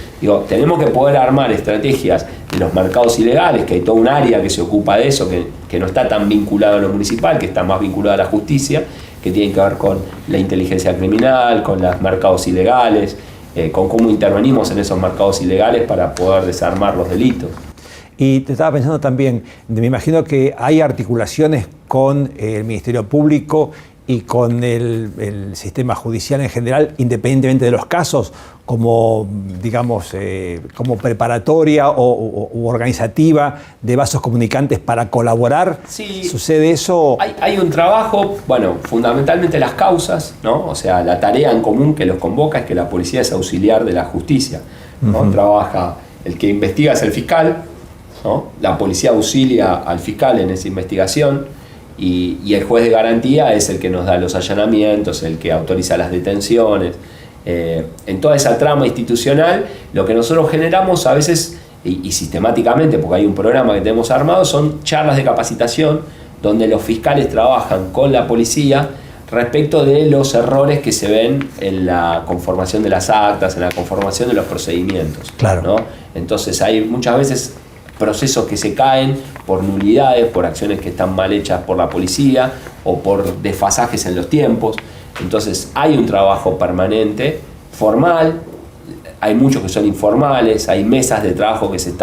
tenemos que poder armar estrategias de los mercados ilegales, que hay todo un área que se ocupa de eso, que no está tan vinculado a lo municipal, que está más vinculado a la justicia, que tiene que ver con la inteligencia criminal, con los mercados ilegales, con cómo intervenimos en esos mercados ilegales para poder desarmar los delitos. Y te estaba pensando también, me imagino que hay articulaciones con el Ministerio Público y con el sistema judicial en general, independientemente de los casos, como, digamos, como preparatoria u organizativa de vasos comunicantes para colaborar. Sí, ¿sucede eso? Hay un trabajo, bueno, fundamentalmente las causas, ¿no? O sea, la tarea en común que los convoca es que la policía es auxiliar de la justicia, ¿no? Trabaja, el que investiga es el fiscal, ¿no? La policía auxilia al fiscal en esa investigación y el juez de garantía es el que nos da los allanamientos, el que autoriza las detenciones. En toda esa trama institucional, lo que nosotros generamos a veces y sistemáticamente, porque hay un programa que tenemos armado, son charlas de capacitación donde los fiscales trabajan con la policía respecto de los errores que se ven en la conformación de las actas, en la conformación de los procedimientos. Claro. ¿No? Entonces hay muchas veces procesos que se caen por nulidades, por acciones que están mal hechas por la policía o por desfasajes en los tiempos. Entonces hay un trabajo permanente, formal, hay muchos que son informales, hay mesas de trabajo que se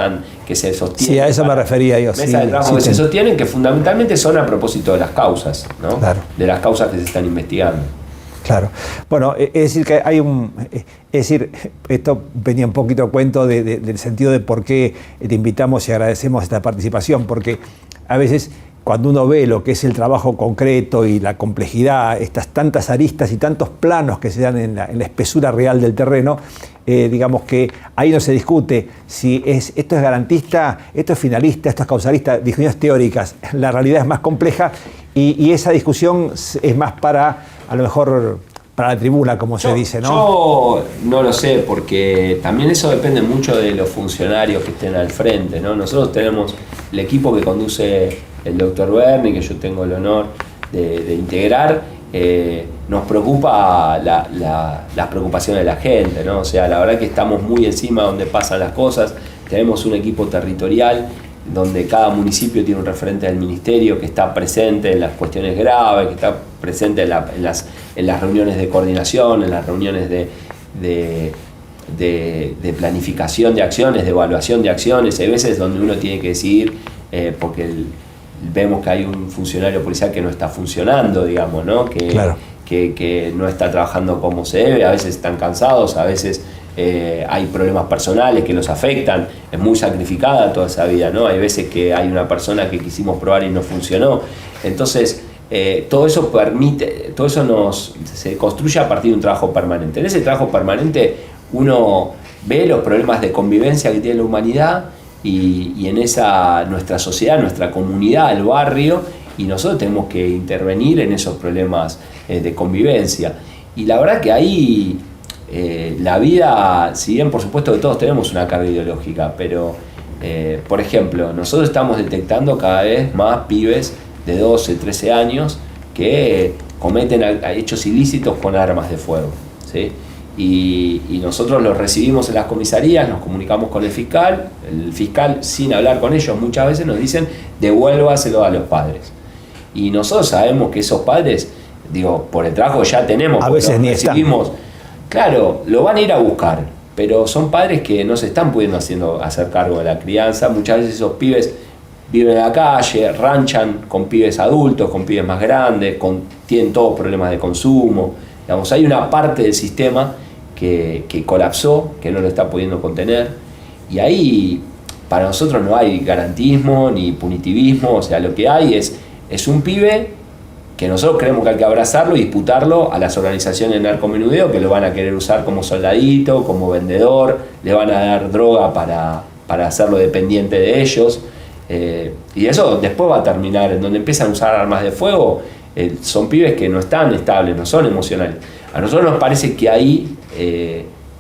sostienen. Sí, a eso me refería yo. Mesas de trabajo que se sostienen, que fundamentalmente son a propósito de las causas, ¿no? Claro. De las causas que se están investigando. Claro. Bueno, es decir, que hay esto venía un poquito a cuento del sentido de por qué te invitamos y agradecemos esta participación, porque a veces cuando uno ve lo que es el trabajo concreto y la complejidad, estas tantas aristas y tantos planos que se dan en la espesura real del terreno, digamos que ahí no se discute si esto es garantista, esto es finalista, esto es causalista, discusiones teóricas. La realidad es más compleja y esa discusión es más para, a lo mejor, para la tribuna, como se dice, ¿no? Yo no lo sé, porque también eso depende mucho de los funcionarios que estén al frente, ¿no? Nosotros tenemos el equipo que conduce el doctor Berni, que yo tengo el honor de integrar. Nos preocupa las preocupaciones de la gente, ¿no? O sea, la verdad que estamos muy encima donde pasan las cosas. Tenemos un equipo territorial donde cada municipio tiene un referente del ministerio que está presente en las cuestiones graves, que está presente en las reuniones de coordinación, en las reuniones de planificación de acciones, de evaluación de acciones. Hay veces donde uno tiene que decidir porque vemos que hay un funcionario policial que no está funcionando, digamos, ¿no? Claro. Que no está trabajando como se debe, a veces están cansados, a veces hay problemas personales que los afectan, es muy sacrificada toda esa vida, ¿no? Hay veces que hay una persona que quisimos probar y no funcionó. Entonces, todo eso se construye a partir de un trabajo permanente. En ese trabajo permanente uno ve los problemas de convivencia que tiene la humanidad y en esa nuestra sociedad, nuestra comunidad, el barrio, y nosotros tenemos que intervenir en esos problemas de convivencia. Y la verdad que ahí la vida, si bien por supuesto que todos tenemos una carga ideológica, pero por ejemplo, nosotros estamos detectando cada vez más pibes de 12, 13 años que cometen hechos ilícitos con armas de fuego, ¿sí? Y nosotros los recibimos en las comisarías, nos comunicamos con el fiscal sin hablar con ellos muchas veces nos dicen devuélvaselo a los padres. Y nosotros sabemos que esos padres, digo, por el trabajo ya tenemos, a veces ni recibimos, claro, lo van a ir a buscar, pero son padres que no se están pudiendo hacer cargo de la crianza. Muchas veces esos pibes viven en la calle, ranchan con pibes adultos, con pibes más grandes, tienen todos problemas de consumo. Digamos, hay una parte del sistema que colapsó, que no lo está pudiendo contener, y ahí para nosotros no hay garantismo ni punitivismo. O sea, lo que hay es un pibe que nosotros creemos que hay que abrazarlo y disputarlo a las organizaciones de narcomenudeo que lo van a querer usar como soldadito, como vendedor, le van a dar droga para hacerlo dependiente de ellos, y eso después va a terminar en donde empiezan a usar armas de fuego. Son pibes que no están estables, no son emocionales. A nosotros nos parece que ahí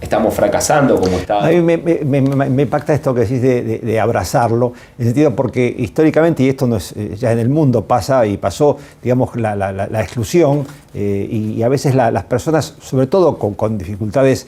estamos fracasando como Estado. A mí me impacta esto que decís de abrazarlo, en el sentido porque históricamente, y esto no es, ya en el mundo pasa y pasó, digamos, la exclusión, y a veces las personas, sobre todo con dificultades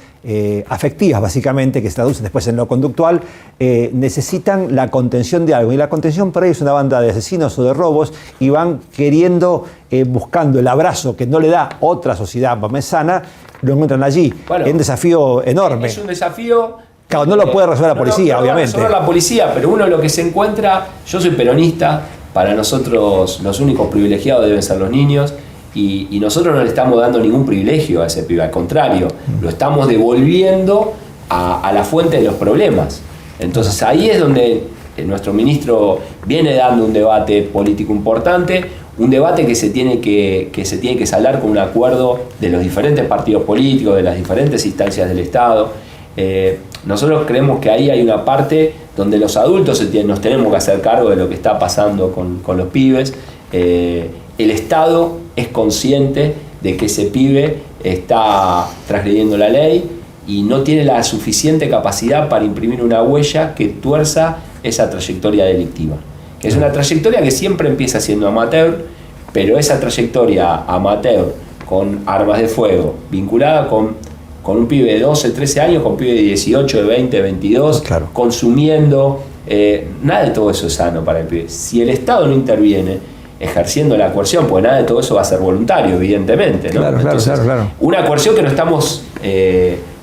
afectivas básicamente, que se traducen después en lo conductual, necesitan la contención de algo, y la contención por ahí es una banda de asesinos o de robos, y van queriendo, buscando el abrazo que no le da otra sociedad más sana, lo encuentran allí. Bueno, es un desafío enorme. Es un desafío. Claro, no lo puede resolver la policía, obviamente. No resolver la policía, pero uno lo que se encuentra, yo soy peronista, para nosotros los únicos privilegiados deben ser los niños, y nosotros no le estamos dando ningún privilegio a ese pibe, al contrario, lo estamos devolviendo a la fuente de los problemas. Entonces ahí es donde nuestro ministro viene dando un debate político importante, un debate que se tiene que saldar con un acuerdo de los diferentes partidos políticos, de las diferentes instancias del Estado. Nosotros creemos que ahí hay una parte donde los adultos nos tenemos que hacer cargo de lo que está pasando con los pibes. El Estado es consciente de que ese pibe está transgrediendo la ley y no tiene la suficiente capacidad para imprimir una huella que tuerza esa trayectoria delictiva. Que es una trayectoria que siempre empieza siendo amateur, pero esa trayectoria amateur con armas de fuego, vinculada con un pibe de 12, 13 años, con un pibe de 18, de 20, 22, claro, consumiendo, nada de todo eso es sano para el pibe. Si el Estado no interviene ejerciendo la coerción, pues nada de todo eso va a ser voluntario, evidentemente, ¿no? Claro, entonces, claro. Una coerción que no estamos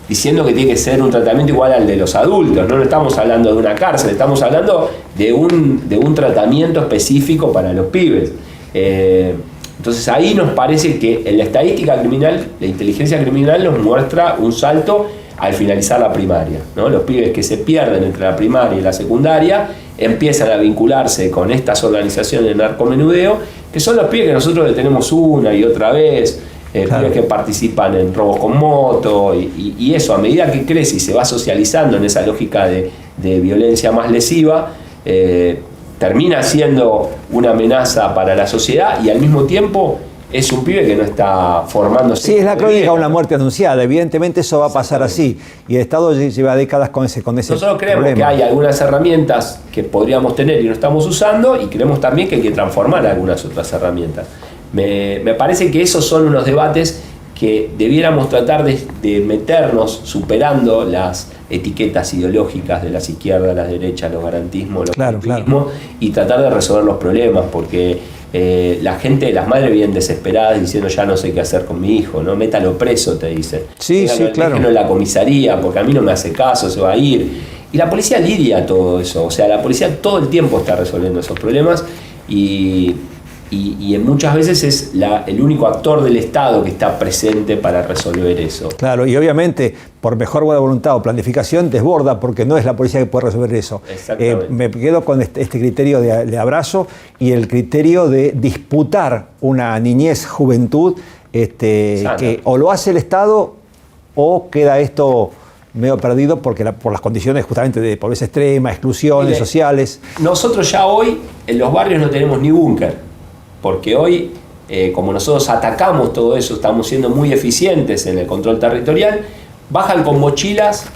diciendo que tiene que ser un tratamiento igual al de los adultos, no estamos hablando de una cárcel, estamos hablando de un tratamiento específico para los pibes. Entonces ahí nos parece que en la estadística criminal, la inteligencia criminal nos muestra un salto al finalizar la primaria, ¿no? Los pibes que se pierden entre la primaria y la secundaria empiezan a vincularse con estas organizaciones de narcomenudeo, que son los pibes que nosotros tenemos una y otra vez, claro, pibes que participan en robos con moto, y eso a medida que crece y se va socializando en esa lógica de violencia más lesiva, termina siendo una amenaza para la sociedad y al mismo tiempo es un pibe que no está formándose. Sí, es la crónica de una muerte anunciada. Evidentemente eso va a pasar así. Y el Estado lleva décadas con ese Nosotros creemos problema. que hay algunas herramientas que podríamos tener y no estamos usando, y creemos también que hay que transformar algunas otras herramientas. Me parece que esos son unos debates que debiéramos tratar de meternos superando las etiquetas ideológicas de las izquierdas, las derechas, los garantismos, los populismos, y tratar de resolver los problemas, porque la gente, las madres vienen desesperadas diciendo ya no sé qué hacer con mi hijo, ¿no? Métalo preso, te dicen. Sí, sí, claro. Déjenlo en la comisaría porque a mí no me hace caso, se va a ir. Y la policía lidia todo eso, o sea, la policía todo el tiempo está resolviendo esos problemas y muchas veces es el único actor del Estado que está presente para resolver eso. Claro, y obviamente, por mejor buena voluntad o planificación, desborda, porque no es la policía que puede resolver eso. Me quedo con este criterio de abrazo y el criterio de disputar una niñez, juventud, que o lo hace el Estado o queda esto medio perdido por las condiciones justamente de pobreza extrema, exclusiones sociales. Nosotros ya hoy en los barrios no tenemos ni búnker. Porque hoy, como nosotros atacamos todo eso, estamos siendo muy eficientes en el control territorial, bajan con mochilas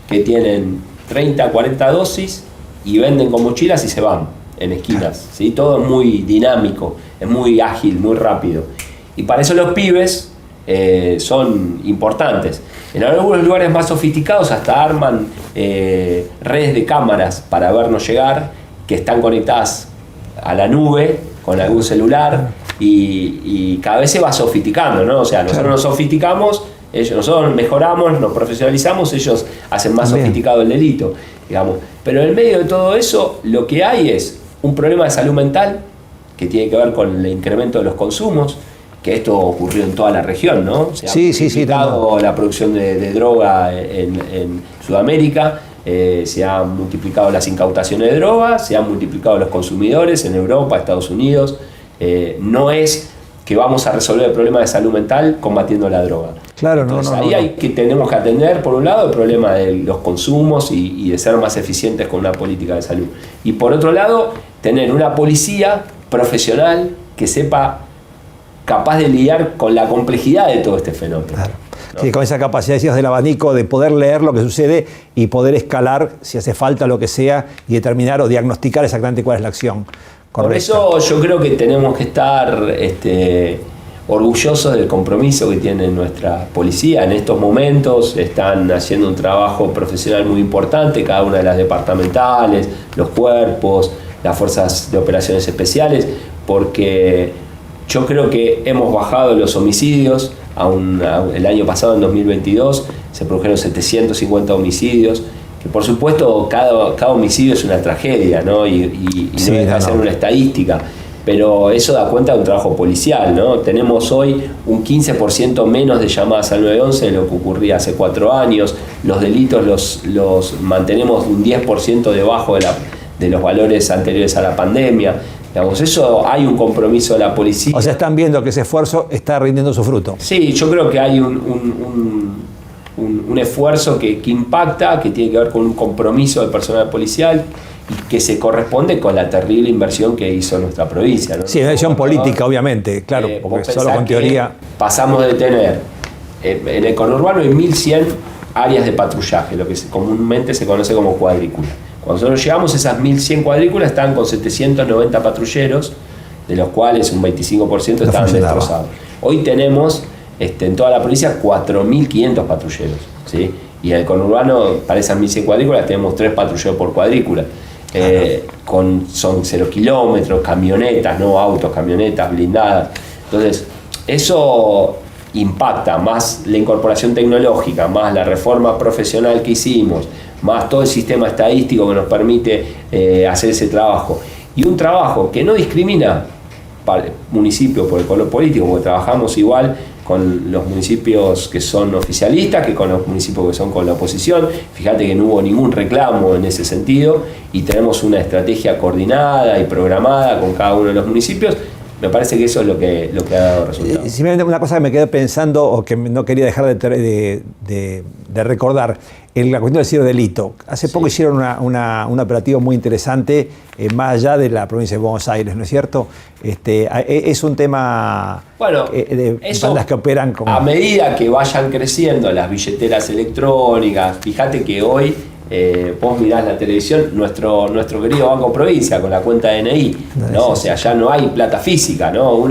que tienen 30, 40 dosis y venden con mochilas y se van en esquinas. ¿Sí? Todo es muy dinámico, es muy ágil, muy rápido. Y para eso los pibes son importantes. En algunos lugares más sofisticados hasta arman redes de cámaras para vernos llegar, que están conectadas a la nube, con algún celular, y cada vez se va sofisticando, ¿no? O sea, nosotros nos sofisticamos, nosotros mejoramos, nos profesionalizamos, ellos hacen más sofisticado el delito, digamos. Pero en medio de todo eso, lo que hay es un problema de salud mental que tiene que ver con el incremento de los consumos, que esto ocurrió en toda la región, ¿no? Se ha multiplicado la producción de droga en Sudamérica. Se han multiplicado las incautaciones de drogas, se han multiplicado los consumidores en Europa, Estados Unidos. No es que vamos a resolver el problema de salud mental combatiendo la droga. Claro, Entonces, tenemos que atender, por un lado, el problema de los consumos y de ser más eficientes con una política de salud. Y por otro lado, tener una policía profesional que sepa, capaz de lidiar con la complejidad de todo este fenómeno. Claro. ¿No? Sí, con esa capacidad, decías, del abanico de poder leer lo que sucede y poder escalar, si hace falta, lo que sea, y determinar o diagnosticar exactamente cuál es la acción correcta. Por eso yo creo que tenemos que estar orgullosos del compromiso que tiene nuestra policía. En estos momentos están haciendo un trabajo profesional muy importante, cada una de las departamentales, los cuerpos, las fuerzas de operaciones especiales, porque yo creo que hemos bajado los homicidios. El año pasado, en 2022, se produjeron 750 homicidios, que por supuesto cada homicidio es una tragedia, ¿no? Y no deja de ser una estadística, pero eso da cuenta de un trabajo policial, ¿no? Tenemos hoy un 15% menos de llamadas al 911 de lo que ocurría hace 4 años, los delitos los mantenemos un 10% debajo de los valores anteriores a la pandemia. Digamos, eso hay un compromiso de la policía. O sea, están viendo que ese esfuerzo está rindiendo su fruto. Sí, yo creo que hay un esfuerzo que impacta, que tiene que ver con un compromiso del personal policial y que se corresponde con la terrible inversión que hizo nuestra provincia, ¿no? Sí, una decisión política, obviamente, claro, porque solo con teoría. Pasamos de tener, en el conurbano hay 1.100 áreas de patrullaje, lo que comúnmente se conoce como cuadrícula. Cuando nosotros llegamos, esas 1.100 cuadrículas estaban con 790 patrulleros, de los cuales un 25% estaban destrozados. Hoy tenemos en toda la provincia 4.500 patrulleros, ¿sí? Y en el conurbano, para esas 1.100 cuadrículas, tenemos 3 patrulleros por cuadrícula. Son 0 kilómetros, camionetas, no autos, camionetas blindadas. Entonces, eso impacta, más la incorporación tecnológica, más la reforma profesional que hicimos, más todo el sistema estadístico que nos permite hacer ese trabajo. Y un trabajo que no discrimina para el municipio por el color político, porque trabajamos igual con los municipios que son oficialistas que con los municipios que son con la oposición. Fíjate que no hubo ningún reclamo en ese sentido y tenemos una estrategia coordinada y programada con cada uno de los municipios Me parece que eso es lo que ha dado resultado. Simplemente una cosa que me quedé pensando o que no quería dejar de recordar, en la cuestión del ciberdelito. Hace poco hicieron un operativo muy interesante más allá de la provincia de Buenos Aires, ¿no es cierto? Es un tema de bandas que operan como... A medida que vayan creciendo las billeteras electrónicas, fíjate que hoy vos mirás la televisión, nuestro querido Banco Provincia con la cuenta DNI, ¿no? O sea, ya no hay plata física, ¿no?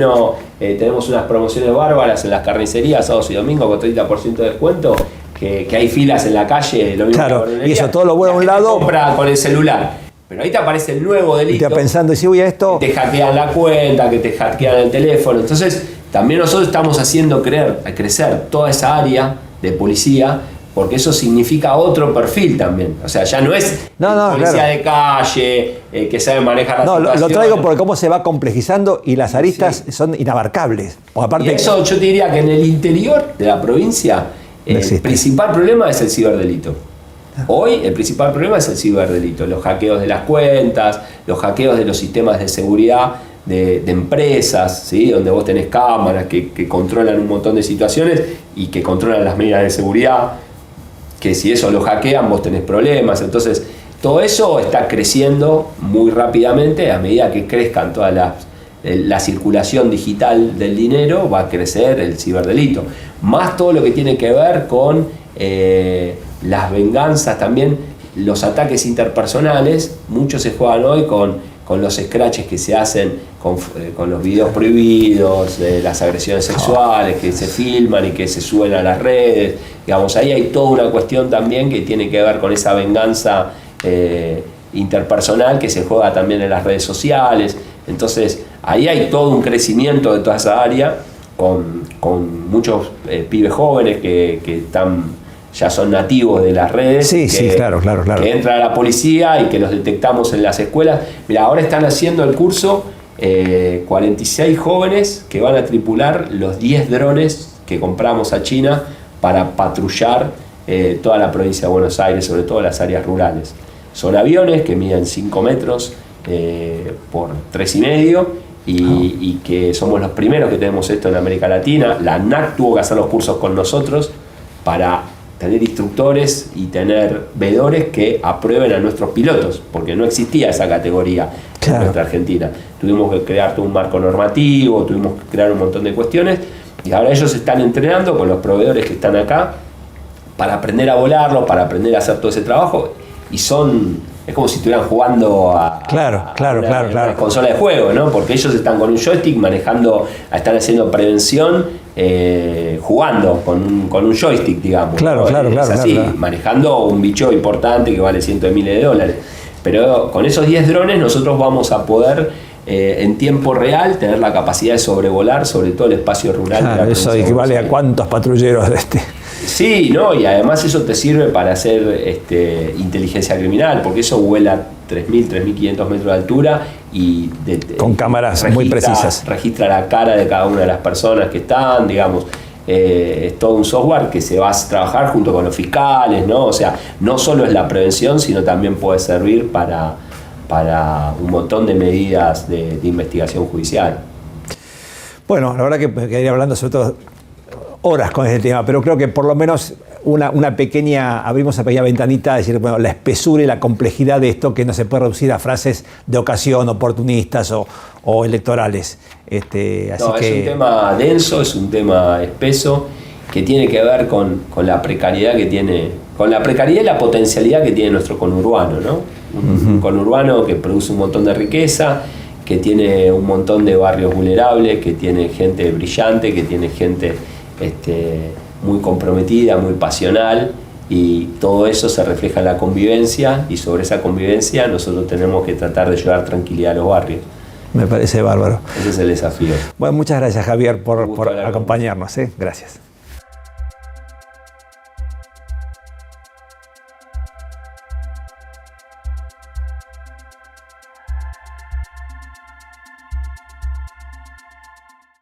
Tenemos unas promociones bárbaras en las carnicerías, sábados y domingos con 30% de descuento, que hay filas en la calle, lo mismo. Claro, y eso todo lo bueno a un lado. Compra con el celular. Pero ahí te aparece el nuevo delito. Y te pensando, si voy a esto. Que te hackean la cuenta, que te hackean el teléfono. Entonces, también nosotros estamos haciendo crecer toda esa área de policía, porque eso significa otro perfil también. O sea, ya no es policía de calle, que sabe manejar la situación. Lo traigo porque cómo se va complejizando y las aristas son inabarcables. O aparte, y eso yo te diría que en el interior de la provincia el principal problema es el ciberdelito. Hoy el principal problema es el ciberdelito. Los hackeos de las cuentas, los hackeos de los sistemas de seguridad de empresas, ¿sí? Donde vos tenés cámaras que controlan un montón de situaciones y que controlan las medidas de seguridad, que si eso lo hackean vos tenés problemas. Entonces todo eso está creciendo muy rápidamente. A medida que crezcan todas la circulación digital del dinero, va a crecer el ciberdelito. Más todo lo que tiene que ver con las venganzas también, los ataques interpersonales. Muchos se juegan hoy con los scratches que se hacen con los videos prohibidos, las agresiones sexuales que se filman y que se suben a las redes. Digamos, ahí hay toda una cuestión también que tiene que ver con esa venganza interpersonal que se juega también en las redes sociales. Entonces, ahí hay todo un crecimiento de toda esa área con muchos pibes jóvenes que ya son nativos de las redes, claro. que entran a la policía y que los detectamos en las escuelas. Mira, ahora están haciendo el curso 46 jóvenes que van a tripular los 10 drones que compramos a China para patrullar toda la provincia de Buenos Aires, sobre todo las áreas rurales. Son aviones que miden 5 metros por 3,5 y que somos los primeros que tenemos esto en América Latina. La ANAC tuvo que hacer los cursos con nosotros para tener instructores y tener vedores que aprueben a nuestros pilotos, porque no existía esa categoría en nuestra Argentina. Tuvimos que crear todo un marco normativo, tuvimos que crear un montón de cuestiones, y ahora ellos están entrenando con los proveedores que están acá para aprender a volarlo, para aprender a hacer todo ese trabajo, y es como si estuvieran jugando a una consola de juego, ¿no? Porque ellos están con un joystick están haciendo prevención jugando con un joystick, digamos. Manejando un bicho importante que vale cientos de miles de dólares. Pero con esos 10 drones nosotros vamos a poder en tiempo real tener la capacidad de sobrevolar sobre todo el espacio rural. Eso equivale a cuántos patrulleros de Sí, ¿no? Y además eso te sirve para hacer inteligencia criminal, porque eso vuela 3.000, 3.500 metros de altura y con cámaras muy precisas. Registra la cara de cada una de las personas que están, digamos. Es todo un software que se va a trabajar junto con los fiscales, ¿no? O sea, no solo es la prevención, sino también puede servir para un montón de medidas de investigación judicial. Bueno, la verdad que quedaría hablando sobre todo horas con este tema, pero creo que por lo menos abrimos una pequeña ventanita, es decir, bueno, la espesura y la complejidad de esto que no se puede reducir a frases de ocasión, oportunistas o electorales. Es un tema denso, es un tema espeso, que tiene que ver con la precariedad que tiene, con la precariedad y la potencialidad que tiene nuestro conurbano, ¿no? Un conurbano que produce un montón de riqueza, que tiene un montón de barrios vulnerables, que tiene gente brillante, que tiene gente muy comprometida, muy pasional, y todo eso se refleja en la convivencia, y sobre esa convivencia nosotros tenemos que tratar de llevar tranquilidad a los barrios. Me parece bárbaro. Ese es el desafío. Bueno, muchas gracias, Javier, por acompañarnos. Gracias.